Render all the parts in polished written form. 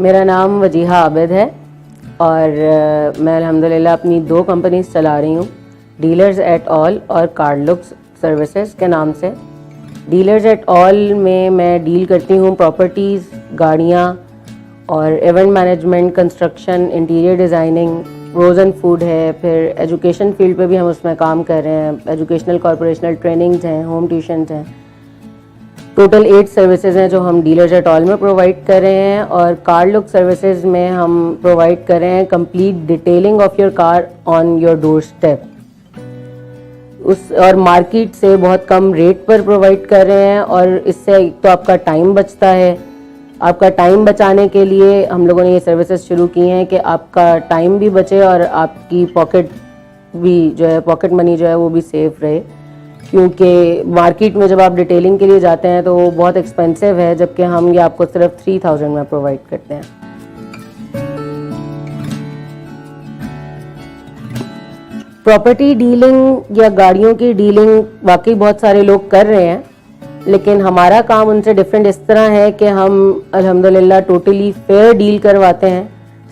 मेरा नाम वजीहा आबिद है और मैं अल्हम्दुलिल्लाह अपनी 2 कंपनीज चला रही हूँ, डीलर्स एट ऑल और कारलुक्स सर्विसेज के नाम से। डीलर्स एट ऑल में मैं डील करती हूँ प्रॉपर्टीज़, गाड़ियाँ और event management, construction, interior designing, frozen food है। फिर एजुकेशन फील्ड पे भी हम उसमें काम कर रहे हैं। एजुकेशनल कॉर्पोरेशनल ट्रेनिंग्स हैं, होम ट्यूशन्स हैं। टोटल 8 सर्विसेज हैं जो हम डीलर्स एट ऑल में प्रोवाइड कर रहे हैं। और कार लुक सर्विसेज में हम प्रोवाइड कर रहे हैं complete detailing of your car on your door step. और मार्केट से बहुत कम रेट पर प्रोवाइड कर रहे हैं और इससे एक तो आपका टाइम बचता है। आपका टाइम बचाने के लिए हम लोगों ने ये सर्विसेज शुरू की हैं कि आपका टाइम भी बचे और आपकी पॉकेट भी जो है, पॉकेट मनी जो है वो भी सेफ रहे। क्योंकि मार्केट में जब आप डिटेलिंग के लिए जाते हैं तो वो बहुत एक्सपेंसिव है, जबकि हम ये आपको सिर्फ 3000 में प्रोवाइड करते हैं। प्रॉपर्टी डीलिंग या गाड़ियों की डीलिंग वाकई बहुत सारे लोग कर रहे हैं, लेकिन हमारा काम उनसे डिफरेंट इस तरह है कि हम अल्हम्दुलिल्लाह टोटली फेयर डील करवाते हैं।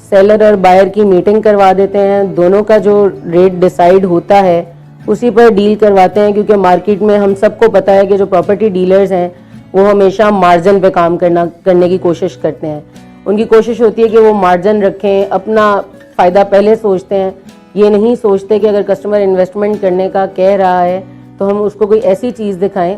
सेलर और बायर की मीटिंग करवा देते हैं, दोनों का जो रेट डिसाइड होता है उसी पर डील करवाते हैं। क्योंकि मार्केट में हम सबको पता है कि जो प्रॉपर्टी डीलर्स हैं वो हमेशा मार्जिन पे काम करने की कोशिश करते हैं। उनकी कोशिश होती है कि वो मार्जिन रखें, अपना फ़ायदा पहले सोचते हैं। ये नहीं सोचते कि अगर कस्टमर इन्वेस्टमेंट करने का कह रहा है तो हम उसको कोई ऐसी चीज़ दिखाएं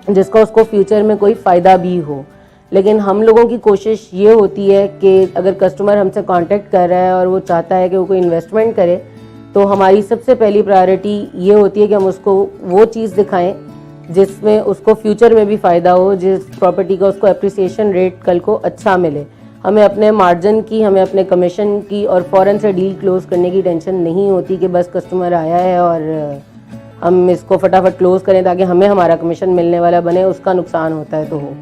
जिसका उसको फ्यूचर में कोई फ़ायदा भी हो। लेकिन हम लोगों की कोशिश ये होती है कि अगर कस्टमर हमसे कांटेक्ट कर रहा है और वो चाहता है कि वो कोई इन्वेस्टमेंट करे, तो हमारी सबसे पहली प्रायोरिटी ये होती है कि हम उसको वो चीज़ दिखाएं जिसमें उसको फ्यूचर में भी फ़ायदा हो, जिस प्रॉपर्टी का उसको एप्रिसिएशन रेट कल को अच्छा मिले। हमें अपने मार्जिन की, हमें अपने कमीशन की और फ़ौरन से डील क्लोज़ करने की टेंशन नहीं होती कि बस कस्टमर आया है और हम इसको फटाफट क्लोज़ करें ताकि हमें हमारा कमीशन मिलने वाला बने, उसका नुकसान होता है तो हो।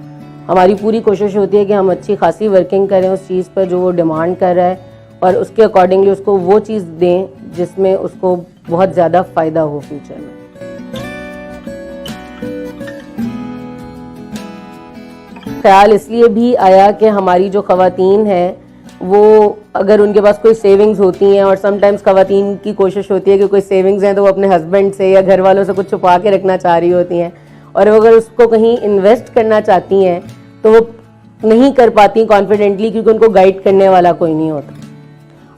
हमारी पूरी कोशिश होती है कि हम अच्छी खासी वर्किंग करें उस चीज़ पर जो वो डिमांड कर रहा है और उसके अकॉर्डिंगली उसको वो चीज़ दें जिसमें उसको बहुत ज़्यादा फ़ायदा हो फ्यूचर में। ख्याल इसलिए भी आया कि हमारी जो ख़वातीन हैं वो अगर उनके पास कोई सेविंग्स होती हैं, और समटाइम्स ख़वातीन की कोशिश होती है कि कोई सेविंग्स हैं तो वो अपने हस्बैंड से या घर वालों से कुछ छुपा के रखना चाह रही होती हैं, और अगर उसको कहीं इन्वेस्ट करना चाहती हैं तो वो नहीं कर पाती कॉन्फिडेंटली क्योंकि उनको गाइड करने वाला कोई नहीं होता।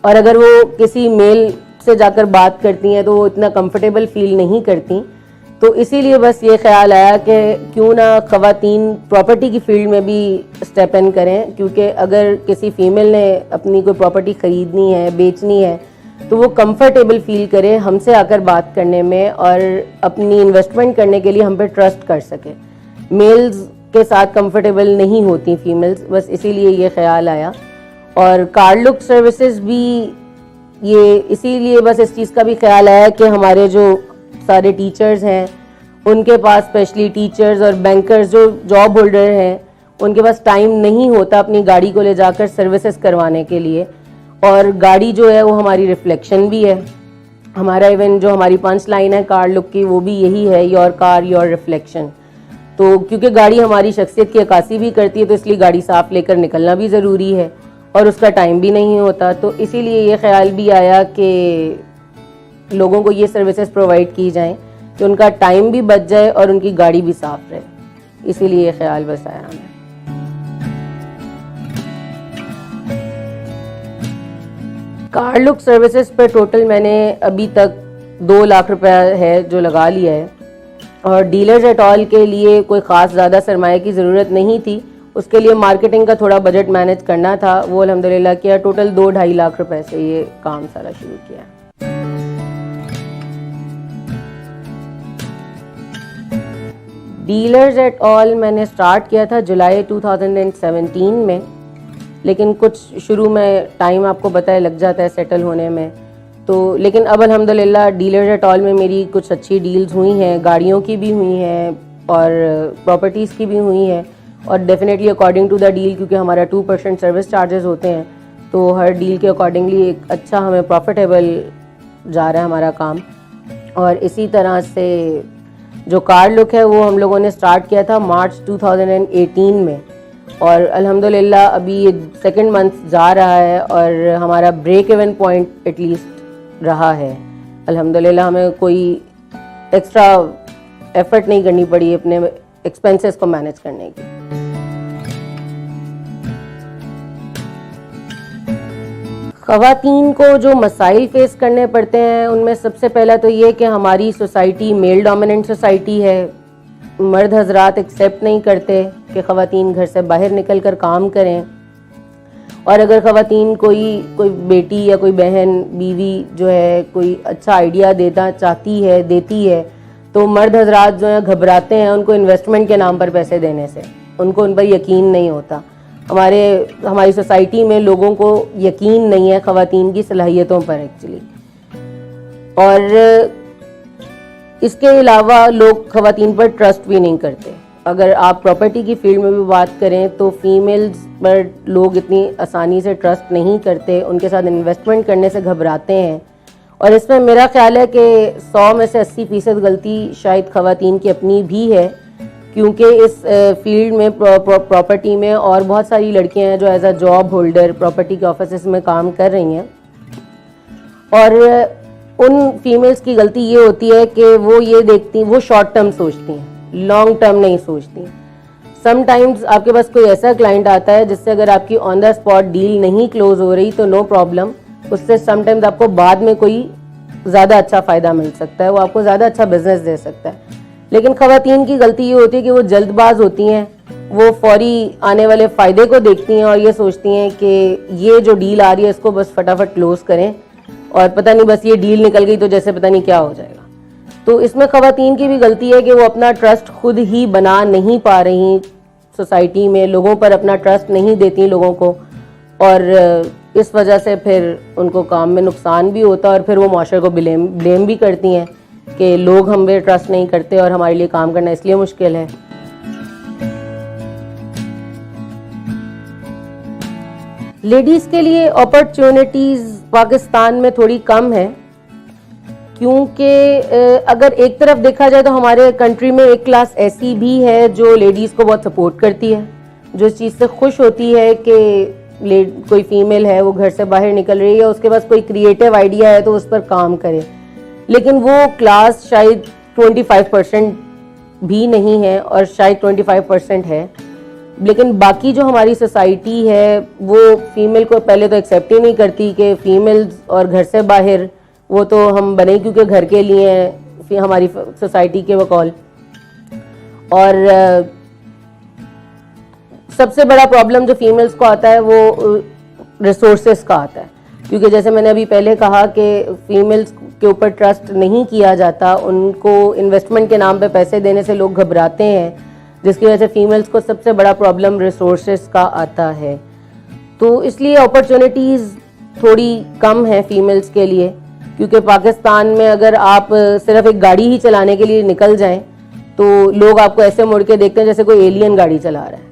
और अगर वो किसी मेल से जाकर बात करती हैं तो वो इतना कंफर्टेबल फील नहीं करती। तो इसीलिए बस ये ख्याल आया कि क्यों ना ख़वातीन प्रॉपर्टी की फील्ड में भी स्टेप इन करें। क्योंकि अगर किसी फीमेल ने अपनी कोई प्रॉपर्टी ख़रीदनी है, बेचनी है, तो वो कंफर्टेबल फील करे हमसे आकर बात करने में और अपनी इन्वेस्टमेंट करने के लिए हम पे ट्रस्ट कर सके। मेल्स के साथ कंफर्टेबल नहीं होती फीमेल्स, बस इसीलिए ये ख्याल आया। और कार लुक सर्विसेज भी ये इसीलिए बस इस चीज़ का भी ख्याल आया कि हमारे जो सारे टीचर्स हैं उनके पास, स्पेशली टीचर्स और बैंकर्स जो जॉब होल्डर हैं, उनके पास टाइम नहीं होता अपनी गाड़ी को ले जाकर सर्विसेज करवाने के लिए। और गाड़ी जो है वो हमारी रिफ्लेक्शन भी है। हमारा इवन जो हमारी पंच लाइन है कार लुक की वो भी यही है, योर कार योर रिफ्लेक्शन। तो क्योंकि गाड़ी हमारी शख्सियत की अक्कासी भी करती है तो इसलिए गाड़ी साफ लेकर निकलना भी ज़रूरी है और उसका टाइम भी नहीं होता। तो इसीलिए ये ख्याल भी आया कि लोगों को ये सर्विसेज प्रोवाइड की जाएं कि उनका टाइम भी बच जाए और उनकी गाड़ी भी साफ रहे। इसीलिए ये ख्याल बस आया हमें। कार लुक सर्विसेज पर टोटल मैंने अभी तक 2 लाख रुपया है जो लगा लिया है। और डीलर्स एट ऑल के लिए कोई ख़ास ज़्यादा सरमाए की ज़रूरत नहीं थी, उसके लिए मार्केटिंग का थोड़ा बजट मैनेज करना था, वो अल्हम्दुलिल्लाह किया। टोटल 2-2.5 लाख रुपए से ये काम सारा शुरू किया। डीलर्स एट ऑल मैंने स्टार्ट किया था जुलाई 2017 में, लेकिन कुछ शुरू में टाइम आपको पता है लग जाता है सेटल होने में। तो लेकिन अब अल्हम्दुलिल्लाह डीलर्स एट ऑल में मेरी कुछ अच्छी डील्स हुई हैं, गाड़ियों की भी हुई हैं और प्रॉपर्टीज़ की भी हुई हैं। और definitely according to the deal, क्योंकि हमारा 2% सर्विस चार्जेस होते हैं, तो हर डील के अकॉर्डिंगली एक अच्छा हमें प्रॉफिटेबल जा रहा है हमारा काम। और इसी तरह से जो कार लुक है वो हम लोगों ने स्टार्ट किया था मार्च 2018 में, और अल्हम्दुलिल्लाह अभी ये सेकंड मंथ जा रहा है और हमारा ब्रेक इवन पॉइंट एटलीस्ट रहा है। अल्हम्दुलिल्लाह हमें कोई एक्स्ट्रा एफर्ट नहीं करनी पड़ी अपने एक्सपेंसेस को मैनेज करने की। ख़वातीन को जो मसाइल फेस करने पड़ते हैं उनमें सबसे पहला तो ये कि हमारी सोसाइटी मेल डोमिनेंट सोसाइटी है। मर्द हजरात एक्सेप्ट नहीं करते कि ख़वातीन घर से बाहर निकल कर काम करें, और अगर ख़वातीन कोई बेटी या कोई बहन बीवी जो है कोई अच्छा आइडिया देना चाहती है देती है तो मर्द हजरात जो है घबराते हैं उनको इन्वेस्टमेंट के नाम पर पैसे देने से। उनको उन पर यकीन नहीं होता। हमारी सोसाइटी में लोगों को यकीन नहीं है ख़वातीन की सलाहियतों पर एक्चुअली। और इसके अलावा लोग ख़वातीन पर ट्रस्ट भी नहीं करते। अगर आप प्रॉपर्टी की फील्ड में भी बात करें तो फीमेल्स पर लोग इतनी आसानी से ट्रस्ट नहीं करते, उनके साथ इन्वेस्टमेंट करने से घबराते हैं। और इसमें मेरा ख्याल है कि 100 में से 80% गलती शायद ख़वातीन की अपनी भी है, क्योंकि इस फील्ड में प्रॉपर्टी में और बहुत सारी लड़कियां हैं जो as a job holder property के ऑफिस में काम कर रही हैं। और उन फीमेल्स की गलती ये होती है कि वो ये देखती, वो शॉर्ट टर्म सोचती हैं, लॉन्ग टर्म नहीं सोचती। समटाइम्स आपके पास कोई ऐसा क्लाइंट आता है जिससे अगर आपकी ऑन द स्पॉट डील नहीं क्लोज हो रही तो नो प्रॉब्लम, उससे समटाइम्स आपको बाद में कोई ज़्यादा अच्छा फ़ायदा मिल सकता है, वो आपको ज़्यादा अच्छा बिजनेस दे सकता है। लेकिन ख़वातीन की गलती ये होती है कि वो जल्दबाज होती हैं, वो फौरी आने वाले फ़ायदे को देखती हैं और ये सोचती हैं कि ये जो डील आ रही है इसको बस फटाफट क्लोज़ करें, और पता नहीं बस ये डील निकल गई तो जैसे पता नहीं क्या हो जाएगा। तो इसमें ख़वातीन की भी गलती है कि वो अपना ट्रस्ट खुद ही बना नहीं पा रही सोसाइटी में, लोगों पर अपना ट्रस्ट नहीं देती लोगों को, और इस वजह से फिर उनको काम में नुकसान भी होता है और फिर वो माशरे को ब्लेम भी करती हैं कि लोग हम पे ट्रस्ट नहीं करते और हमारे लिए काम करना इसलिए मुश्किल है। लेडीज़ के लिए अपॉर्चुनिटीज़ पाकिस्तान में थोड़ी कम है, क्योंकि अगर एक तरफ देखा जाए तो हमारे कंट्री में एक क्लास ऐसी भी है जो लेडीज़ को बहुत सपोर्ट करती है, जो इस चीज़ से खुश होती है कि कोई फीमेल है वो घर से बाहर निकल रही है, उसके पास कोई क्रिएटिव आइडिया है तो उस पर काम करे। लेकिन वो क्लास शायद 25% भी नहीं है और शायद 25% है। लेकिन बाकी जो हमारी सोसाइटी है वो फीमेल को पहले तो एक्सेप्ट ही नहीं करती कि फीमेल्स और घर से बाहर, वो तो हम बने क्योंकि घर के लिए हैं हमारी सोसाइटी के बकौल। और सबसे बड़ा प्रॉब्लम जो फीमेल्स को आता है वो रिसोर्सेस का आता है, क्योंकि जैसे मैंने अभी पहले कहा कि फीमेल्स के ऊपर ट्रस्ट नहीं किया जाता, उनको इन्वेस्टमेंट के नाम पे पैसे देने से लोग घबराते हैं, जिसकी वजह से फीमेल्स को सबसे बड़ा प्रॉब्लम रिसोर्सेस का आता है। तो इसलिए अपॉर्चुनिटीज़ थोड़ी कम है फीमेल्स के लिए, क्योंकि पाकिस्तान में अगर आप सिर्फ एक गाड़ी ही चलाने के लिए निकल जाएं तो लोग आपको ऐसे मुड़ के देखते हैं जैसे कोई एलियन गाड़ी चला रहा है।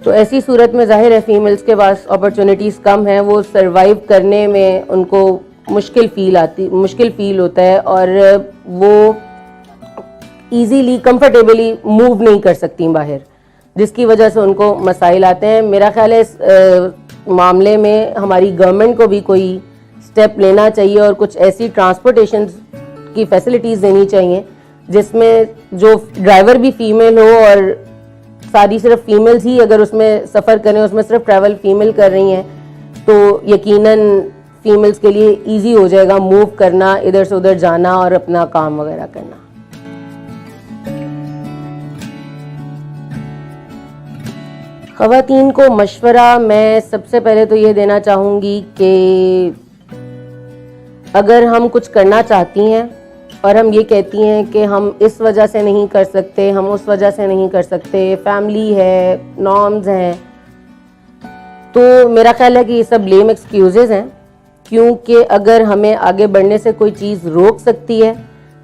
तो ऐसी सूरत में जाहिर है फीमेल्स के पास अपॉर्चुनिटीज़ कम है, वो सरवाइव करने में उनको मुश्किल फील होता है और वो इजीली कंफर्टेबली मूव नहीं कर सकती बाहर, जिसकी वजह से उनको मसाइल आते हैं। मेरा ख्याल है इस मामले में हमारी गवर्नमेंट को भी कोई स्टेप लेना चाहिए और कुछ ऐसी ट्रांसपोर्टेशन की फैसिलिटीज़ देनी चाहिए जिसमें जो ड्राइवर भी फीमेल हो और सारी सिर्फ फीमेल्स ही अगर उसमें सफ़र करें, उसमें सिर्फ ट्रैवल फीमेल कर रही हैं तो यकीनन फीमेल्स के लिए इजी हो जाएगा मूव करना, इधर से उधर जाना और अपना काम वगैरह करना। ख़वातीन को मशवरा मैं सबसे पहले तो ये देना चाहूँगी कि अगर हम कुछ करना चाहती हैं और हम ये कहती हैं कि हम इस वजह से नहीं कर सकते, हम उस वजह से नहीं कर सकते, फैमिली है, नॉर्म्स हैं, तो मेरा ख्याल है कि ये सब लेम एक्सक्यूजेज़ हैं, क्योंकि अगर हमें आगे बढ़ने से कोई चीज़ रोक सकती है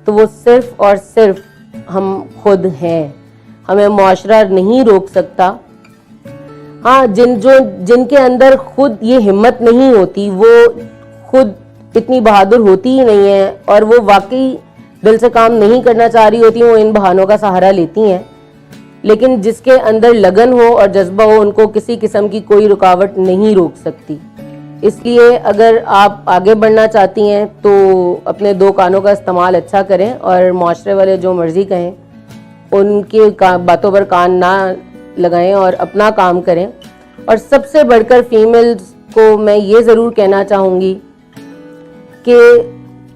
तो वो सिर्फ़ और सिर्फ हम खुद हैं, हमें मुआशरा नहीं रोक सकता। हाँ, जिनके अंदर खुद ये हिम्मत नहीं होती, वो खुद इतनी बहादुर होती ही नहीं है और वो वाकई दिल से काम नहीं करना चाह रही होती, वो इन बहानों का सहारा लेती हैं, लेकिन जिसके अंदर लगन हो और जज्बा हो, उनको किसी किस्म की कोई रुकावट नहीं रोक सकती। इसलिए अगर आप आगे बढ़ना चाहती हैं तो अपने दो कानों का इस्तेमाल अच्छा करें और माशरे वाले जो मर्जी कहें उनकी बातों पर कान ना लगाएं और अपना काम करें। और सबसे बढ़कर फीमेल्स को मैं ये ज़रूर कहना चाहूँगी कि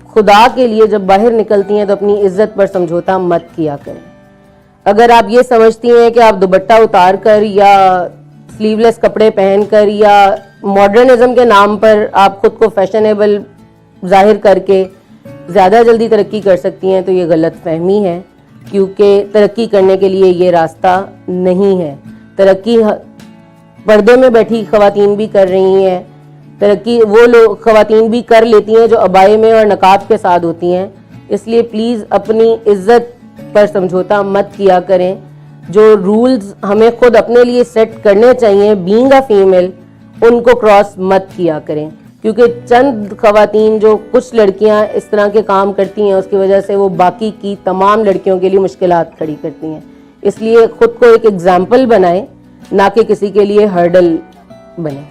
खुदा के लिए जब बाहर निकलती हैं तो अपनी इज्जत पर समझौता मत किया करें। अगर आप ये समझती हैं कि आप दुपट्टा उतार कर या स्लीवलेस कपड़े पहनकर या मॉडर्निज्म के नाम पर आप खुद को फैशनेबल जाहिर करके ज़्यादा जल्दी तरक्की कर सकती हैं, तो ये गलत फहमी है, क्योंकि तरक्की करने के लिए ये रास्ता नहीं है। तरक्की पर्दे में बैठी ख़वातीन भी कर रही हैं, तरक्की वो लोग ख़वातीन भी कर लेती हैं जो अबाए में और नकाब के साथ होती हैं। इसलिए प्लीज़ अपनी इज्जत पर समझौता मत किया करें। जो रूल्स हमें खुद अपने लिए सेट करने चाहिए बीइंग अ फीमेल, उनको क्रॉस मत किया करें, क्योंकि चंद ख़वातीन जो कुछ लड़कियां इस तरह के काम करती हैं उसकी वजह से वो बाकी की तमाम लड़कियों के लिए मुश्किलात खड़ी करती हैं। इसलिए खुद को एक एग्जाम्पल बनाएं, ना कि किसी के लिए हर्डल बने।